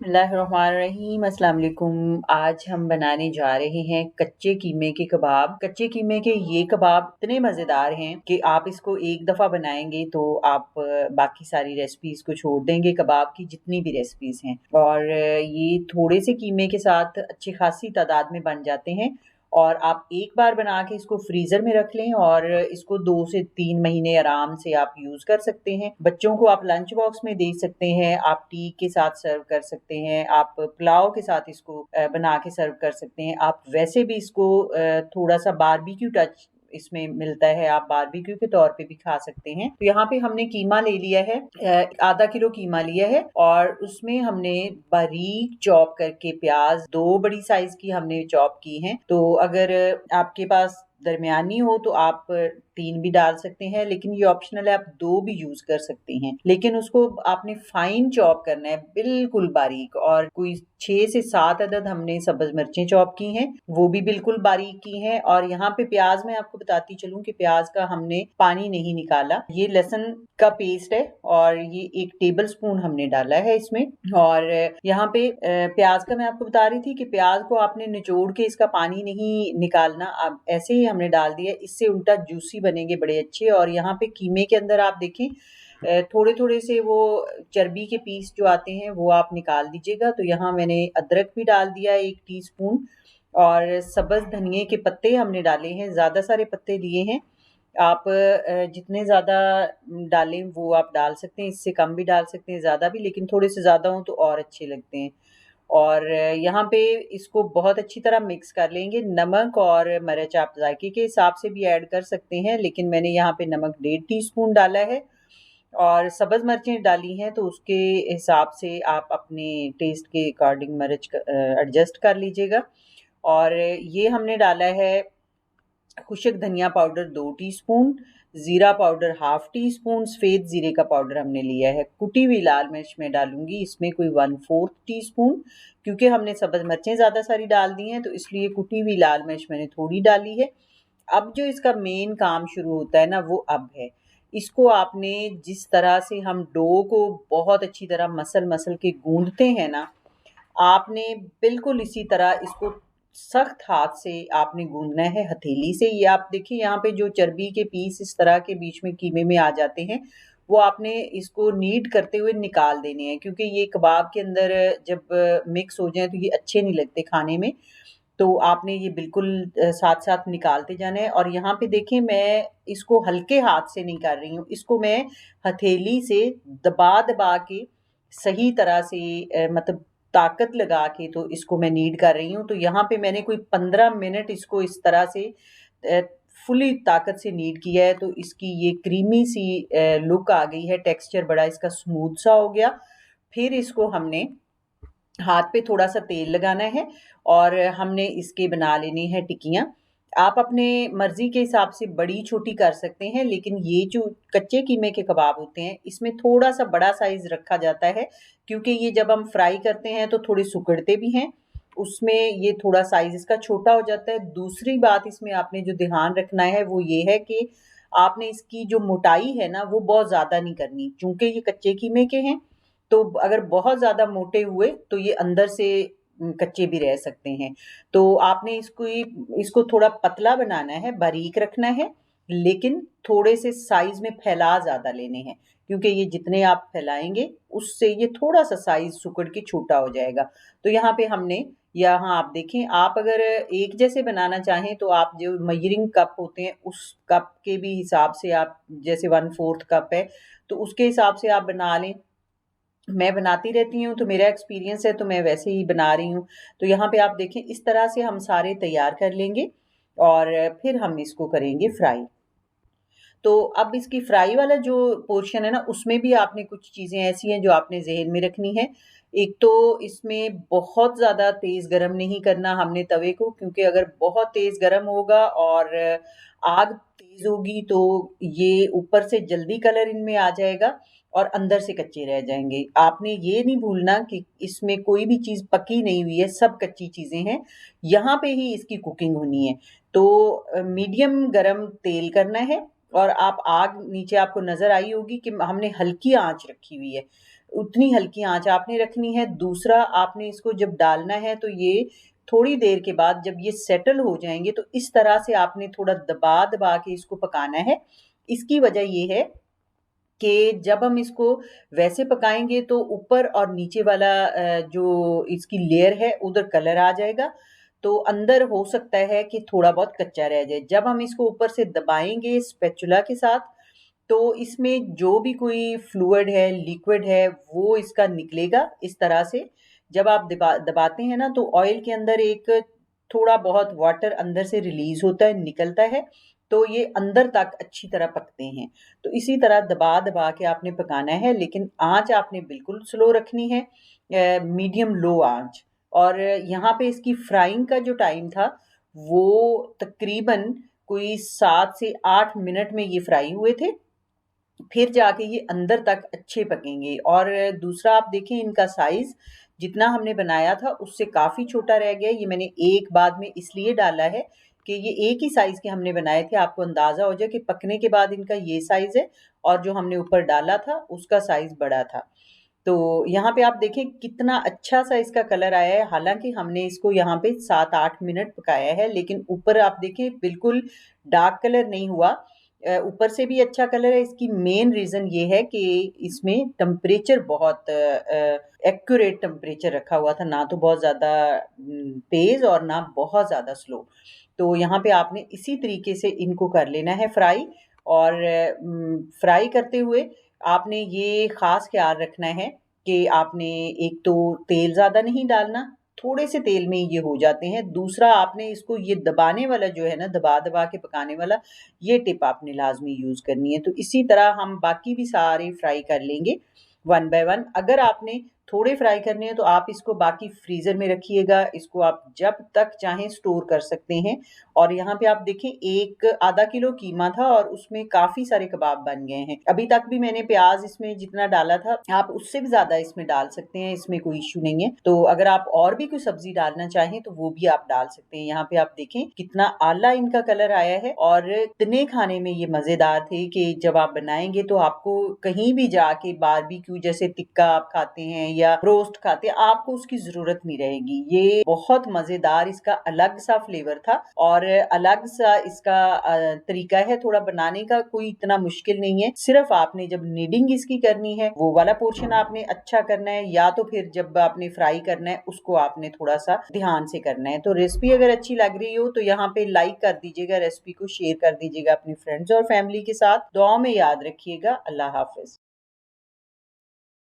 बिस्मिल्लाहिर्रहमानिर्रहीम अस्सलाम वालेकुम। आज हम बनाने जा रहे हैं कच्चे कीमे के कबाब। कच्चे कीमे के ये कबाब इतने मज़ेदार हैं कि आप इसको एक दफ़ा बनाएंगे तो आप बाकी सारी रेसिपीज़ को छोड़ देंगे, कबाब की जितनी भी रेसिपीज़ हैं। और ये थोड़े से कीमे के साथ अच्छी खासी तादाद में बन जाते हैं और आप एक बार बना के इसको फ्रीज़र में रख लें और इसको 2 से 3 महीने आराम से आप यूज़ कर सकते हैं। बच्चों को आप लंच बॉक्स में दे सकते हैं, आप टी के साथ सर्व कर सकते हैं, आप पुलाव के साथ इसको बना के सर्व कर सकते हैं। आप वैसे भी इसको थोड़ा-सा बारबेक्यू टच इसमें मिलता है, आप बारबेक्यू के तौर पे भी खा सकते हैं। तो यहाँ पे हमने कीमा ले लिया है, आधा किलो कीमा लिया है और उसमें हमने बारीक चॉप करके प्याज 2 बड़ी साइज की हमने चॉप की हैं। तो अगर आपके पास दरमियानी हो तो आप 3 भी डाल सकते हैं, लेकिन ये ऑप्शनल है, आप 2 भी यूज़ कर सकते हैं। लेकिन उसको आपने फाइन चॉप करना है, बिल्कुल बारीक। और कोई 6 से 7 अदद हमने सब्ज़ मिर्चें चॉप की हैं, वो भी बिल्कुल बारीक की हैं। और यहाँ पे प्याज़ मैं आपको बताती चलूँ कि प्याज़ का हमने पानी नहीं निकाला। ये लहसुन का पेस्ट है और ये 1 टेबल स्पून हमने डाला है इसमें। और यहाँ पे प्याज़ का मैं आपको बता रही थी कि प्याज़ को आपने निचोड़ के इसका पानी नहीं निकालना, अब ऐसे ही हमने डाल दिया, इससे उल्टा जूसी बनेंगे बड़े अच्छे। और यहाँ पे कीमे के अंदर आप देखें थोड़े-थोड़े से वो चर्बी के पीस जो आते हैं वो आप निकाल दीजिएगा। तो यहाँ मैंने अदरक भी डाल दिया 1 टीस्पून और सब्ज़ धनिये के पत्ते हमने डाले हैं, ज़्यादा सारे पत्ते लिए हैं। आप जितने ज़्यादा डालें वो आप डाल सकते हैं, इससे कम भी डाल सकते हैं, ज़्यादा भी, लेकिन थोड़े से ज़्यादा हों तो और अच्छे लगते हैं। और यहाँ पे इसको बहुत अच्छी तरह मिक्स कर लेंगे। नमक और मिर्च आप ज़ायके के हिसाब से भी ऐड कर सकते हैं, लेकिन मैंने यहाँ पे नमक 1.5 टीस्पून डाला है और सब्ज़ मिर्चें डाली हैं तो उसके हिसाब से आप अपने टेस्ट के अकॉर्डिंग मिर्च एडजस्ट कर लीजिएगा। और ये हमने डाला है खुशक धनिया पाउडर 2 टीस्पून, ज़ीरा पाउडर हाफ़ टी स्पून, सफ़ेद ज़ीरे का पाउडर हमने लिया है। कुटी हुई लाल मिर्च मैं डालूँगी इसमें कोई 1/4 टीस्पून, क्योंकि हमने सब्ज़ मिर्चें ज़्यादा सारी डाल दी हैं तो इसलिए कुटी हुई लाल मिर्च मैंने थोड़ी डाली है। अब जो इसका मेन काम शुरू होता है ना वो अब है। इसको आपने जिस तरह से हम डो को बहुत अच्छी तरह मसल-मसल के गूँधते हैं ना, आपने बिल्कुल इसी तरह इसको सख्त हाथ से आपने गूँधना है, हथेली से। ये आप देखिए यहाँ पे जो चर्बी के पीस इस तरह के बीच में कीमे में आ जाते हैं, वो आपने इसको नीड करते हुए निकाल देने हैं, क्योंकि ये कबाब के अंदर जब मिक्स हो जाएँ तो ये अच्छे नहीं लगते खाने में। तो आपने ये बिल्कुल साथ-साथ निकालते जाना है। और यहाँ पे देखिए मैं इसको हल्के हाथ से नहीं कर रही हूँ, इसको मैं हथेली से दबा-दबा के सही तरह से मतलब ताकत लगा के तो इसको मैं नीड कर रही हूँ। तो यहाँ पे मैंने कोई 15 मिनट इसको इस तरह से अ, फुली ताकत से नीड किया है, तो इसकी ये क्रीमी सी लुक आ गई है, टेक्सचर बड़ा इसका स्मूथ सा हो गया। फिर इसको हमने हाथ पे थोड़ा-सा तेल लगाना है और हमने इसके बना लेनी है टिक्कियाँ। आप अपने मर्ज़ी के हिसाब से बड़ी-छोटी कर सकते हैं, लेकिन ये जो कच्चे कीमे के कबाब होते हैं, इसमें थोड़ा-सा बड़ा साइज़ रखा जाता है, क्योंकि ये जब हम फ्राई करते हैं तो थोड़े सिकुड़ते भी हैं, उसमें ये थोड़ा साइज़ इसका छोटा हो जाता है। दूसरी बात इसमें आपने जो ध्यान रखना है वो ये है कि आपने इसकी जो मोटाई है ना, वो बहुत ज़्यादा नहीं करनी, चूँकि ये कच्चे कीमे के हैं, तो अगर बहुत ज़्यादा मोटे हुए तो ये अंदर से कच्चे भी रह सकते हैं। तो आपने इसको थोड़ा पतला बनाना है, बारीक रखना है, लेकिन थोड़े से साइज़ में फैला ज़्यादा लेने हैं, क्योंकि ये जितने आप फैलाएँगे, उससे ये थोड़ा-सा साइज़ सिकुड़ के छोटा हो जाएगा। तो यहाँ आप देखें, आप अगर एक जैसे बनाना चाहें तो आप जो मेजरिंग कप होते हैं, उस कप के भी हिसाब से आप, जैसे 1/4 कप है, तो उसके हिसाब से आप बना लें। मैं बनाती रहती हूँ, तो मेरा एक्सपीरियंस है, तो मैं वैसे ही बना रही हूँ। तो यहाँ पे आप देखें, इस तरह से हम सारे तैयार कर लेंगे और फिर हम इसको करेंगे फ्राई। तो अब इसकी फ्राई वाला जो पोर्शन है ना, उसमें भी आपने कुछ चीज़ें ऐसी हैं जो आपने ज़हन में रखनी है। एक तो इसमें बहुत ज़्यादा तेज़ गरम नहीं करना हमने तवे को, क्योंकि अगर बहुत तेज़ गरम होगा और आग तेज़ होगी तो ये ऊपर से जल्दी कलर इनमें आ जाएगा और अंदर से कच्चे रह जाएँगे। आपने ये नहीं भूलना कि इसमें कोई भी चीज़ पकी नहीं हुई है, सब कच्ची चीज़ें हैं। यहाँ पे ही इसकी कुकिंग होनी है। तो मीडियम गरम तेल करना है और आप आग नीचे आपको नज़र आई होगी कि हमने हल्की आँच रखी हुई है। उतनी हल्की आंच आपने रखनी है। दूसरा, आपने इसको जब डालना है तो ये थोड़ी देर के बाद जब ये सेटल हो जाएंगे तो इस तरह से आपने थोड़ा दबा दबा के इसको पकाना है। इसकी वजह ये है कि जब हम इसको वैसे पकाएंगे तो ऊपर और नीचे वाला जो इसकी लेयर है उधर कलर आ जाएगा, तो अंदर हो सकता है कि थोड़ा बहुत कच्चा रह जाए। जब हम इसको ऊपर से दबाएंगे स्पैचुला के साथ तो इसमें जो भी कोई फ्लूइड है, लिक्विड है, वो इसका निकलेगा इस तरह से। जब आप दबाते हैं ना तो ऑयल के अंदर एक थोड़ा बहुत वाटर अंदर से रिलीज होता है, निकलता है, तो ये अंदर तक अच्छी तरह पकते हैं। तो इसी तरह दबा दबा के आपने पकाना है, लेकिन आंच आपने बिल्कुल स्लो रखनी है, मीडियम लो आंच। और यहाँ पे इसकी फ्राइंग का जो टाइम था वो तकरीबन कोई 7 से 8 मिनट में ये फ्राई हुए थे। फिर जाके ये अंदर तक अच्छे पकेंगे। और दूसरा, आप देखें इनका साइज जितना हमने बनाया था उससे काफ़ी छोटा रह गया। ये मैंने एक बाद में इसलिए डाला है कि ये एक ही साइज़ के हमने बनाए थे, आपको अंदाज़ा हो जाए कि पकने के बाद इनका ये साइज़ है और जो हमने ऊपर डाला था उसका साइज़ बड़ा था। तो यहाँ पे आप देखें कितना अच्छा सा इसका कलर आया है। हालांकि हमने इसको यहाँ पे 7-8 मिनट पकाया है, लेकिन ऊपर आप देखें बिल्कुल डार्क कलर नहीं हुआ। ऊपर से भी अच्छा कलर है। इसकी मेन रीज़न ये है कि इसमें टेम्परेचर बहुत एक्यूरेट टेम्परेचर रखा हुआ था, ना तो बहुत ज़्यादा तेज़ और ना बहुत ज़्यादा स्लो। तो यहाँ पे आपने इसी तरीके से इनको कर लेना है फ्राई। और फ्राई करते हुए आपने ये ख़ास ख्याल रखना है कि आपने एक तो तेल ज़्यादा नहीं डालना, थोड़े से तेल में ये हो जाते हैं। दूसरा, आपने इसको ये दबाने वाला जो है ना, दबा-दबा के पकाने वाला, ये टिप आपने लाज़मी यूज़ करनी है। तो इसी तरह हम बाकी भी सारे फ्राई कर लेंगे वन बाय वन। अगर आपने थोड़े फ्राई करने हैं तो आप इसको बाकी फ्रीज़र में रखिएगा, इसको आप जब तक चाहें स्टोर कर सकते हैं। और यहाँ पे आप देखें एक आधा किलो कीमा था और उसमें काफ़ी सारे कबाब बन गए हैं। अभी तक भी मैंने प्याज़ इसमें जितना डाला था, आप उससे भी ज़्यादा इसमें डाल सकते हैं, इसमें कोई इश्यू नहीं है। तो अगर आप और भी कोई सब्ज़ी डालना चाहें तो वो भी आप डाल सकते हैं। यहाँ पे आप देखें कितना आला इनका कलर आया है और इतने खाने में ये मज़ेदार थे कि जब आप बनाएँगे तो आपको कहीं भी जाके बारबेक्यू जैसे टिक्का आप खाते हैं या रोस्ट खाते हैं, आपको उसकी ज़रूरत नहीं रहेगी। ये बहुत मज़ेदार इसका अलग सा फ्लेवर था और अलग सा इसका तरीका है थोड़ा बनाने का, कोई इतना मुश्किल नहीं है। सिर्फ आपने जब नीडिंग इसकी करनी है वो वाला पोर्शन आपने अच्छा करना है, या तो फिर जब आपने फ्राई करना है उसको आपने थोड़ा सा ध्यान से करना है। तो रेसिपी अगर अच्छी लग रही हो तो यहाँ पे लाइक कर दीजिएगा, रेसिपी को शेयर कर दीजिएगा अपने फ्रेंड्स और फैमिली के साथ। दुआ में याद रखिएगा। अल्लाह हाफ़िज़।